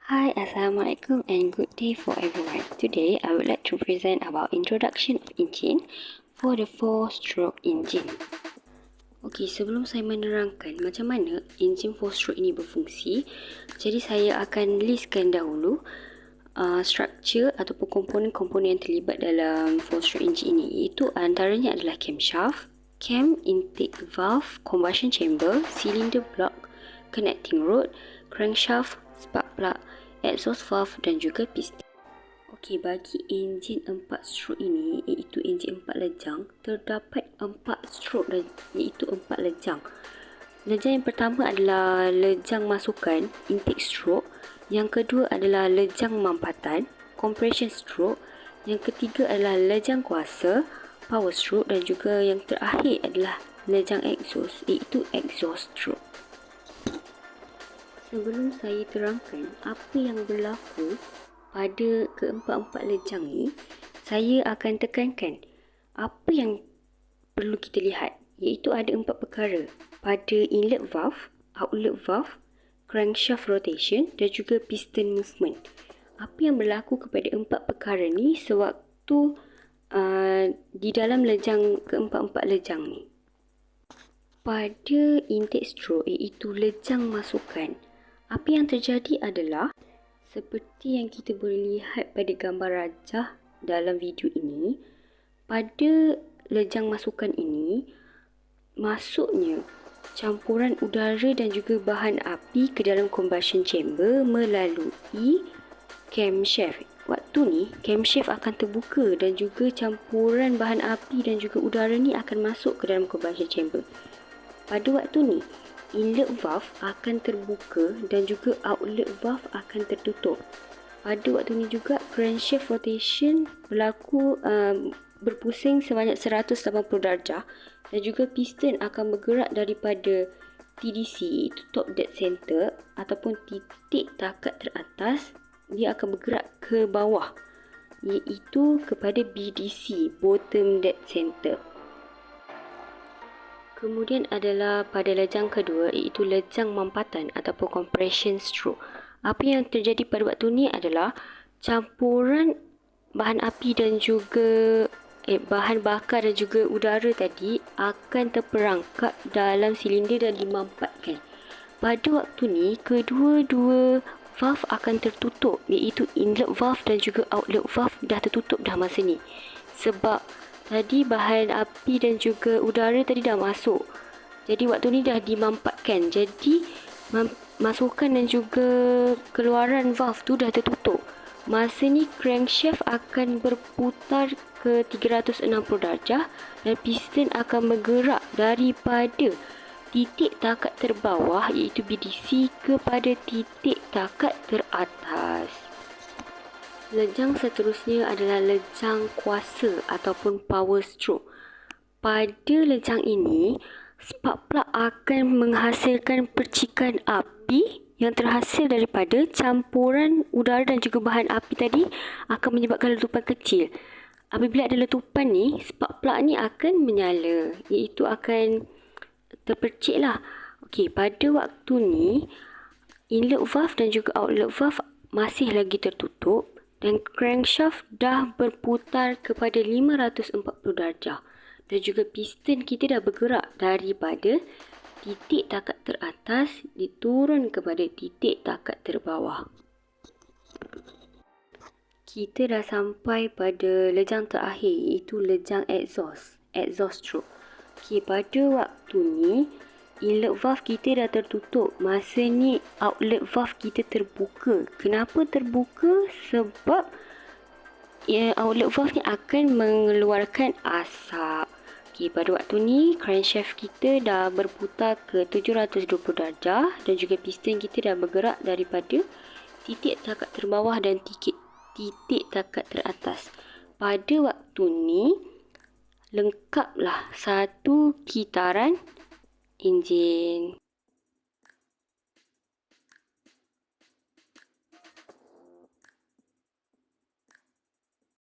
Hi, Assalamualaikum and good day for everyone. Today, I would like to present about introduction of engine for the 4-stroke engine. Okey, sebelum saya menerangkan macam mana enjin 4-stroke ini berfungsi, jadi saya akan listkan dahulu struktur ataupun komponen-komponen yang terlibat dalam 4-stroke engine ini, iaitu antaranya adalah camshaft, cam intake valve, combustion chamber, cylinder block, connecting rod, crankshaft, spark plug, exhaust valve dan juga piston. Okey, bagi enjin 4 stroke ini, iaitu enjin 4 lejang, terdapat 4 stroke dan iaitu 4 lejang. Lejang yang pertama adalah lejang masukan, intake stroke. Yang kedua adalah lejang mampatan, compression stroke. Yang ketiga adalah lejang kuasa, power stroke. Dan juga yang terakhir adalah lejang exhaust, iaitu exhaust stroke. Sebelum saya terangkan apa yang berlaku pada keempat-empat lejang ni, saya akan tekankan apa yang perlu kita lihat, iaitu ada 4 perkara pada inlet valve, outlet valve, crankshaft rotation dan juga piston movement. Apa yang berlaku kepada 4 perkara ni sewaktu di dalam lejang keempat-empat lejang ni. Pada intake stroke, iaitu lejang masukan, apa yang terjadi adalah seperti yang kita boleh lihat pada gambar rajah dalam video ini, pada lejang masukan ini, masuknya campuran udara dan juga bahan api ke dalam combustion chamber melalui camshaft. Waktu ni, camshaft akan terbuka dan juga campuran bahan api dan juga udara ni akan masuk ke dalam combustion chamber. Pada waktu ni, inlet valve akan terbuka dan juga outlet valve akan tertutup. Pada waktu ni juga crankshaft rotation berlaku berpusing sebanyak 180 darjah dan juga piston akan bergerak daripada TDC, itu top dead center, ataupun titik takat teratas, dia akan bergerak ke bawah, iaitu kepada BDC, bottom dead center. Kemudian adalah pada lejang kedua, iaitu lejang mampatan ataupun compression stroke. Apa yang terjadi pada waktu ni adalah campuran bahan api dan juga bahan bakar dan juga udara tadi akan terperangkap dalam silinder dan dimampatkan. Pada waktu ni, kedua-dua valve akan tertutup, iaitu inlet valve dan juga outlet valve dah tertutup dah masa ni. Sebab tadi bahan api dan juga udara tadi dah masuk. Jadi waktu ni dah dimampatkan. Jadi masukan dan juga keluaran valve tu dah tertutup. Masa ni crankshaft akan berputar ke 360 darjah dan piston akan bergerak daripada titik takat terbawah, iaitu BDC, kepada titik takat teratas. Lejang seterusnya adalah lejang kuasa ataupun power stroke. Pada lejang ini, spark plug akan menghasilkan percikan api yang terhasil daripada campuran udara dan juga bahan api tadi akan menyebabkan letupan kecil. Apabila ada letupan ni, spark plug ni akan menyala, iaitu akan terpercik lah. Okey, pada waktu ni, inlet valve dan juga outlet valve masih lagi tertutup dan crankshaft dah berputar kepada 540 darjah dan juga piston kita dah bergerak daripada titik takat teratas diturun kepada titik takat terbawah. Kita dah sampai pada lejang terakhir, iaitu lejang exhaust stroke. Okey, pada waktu ni inlet valve kita dah tertutup. Masa ni outlet valve kita terbuka. Kenapa terbuka? Sebab outlet valve ni akan mengeluarkan asap. Okey, pada waktu ni crankshaft kita dah berputar ke 720 darjah dan juga piston kita dah bergerak daripada titik takat terbawah dan titik takat teratas. Pada waktu ni lengkaplah satu kitaran enjin.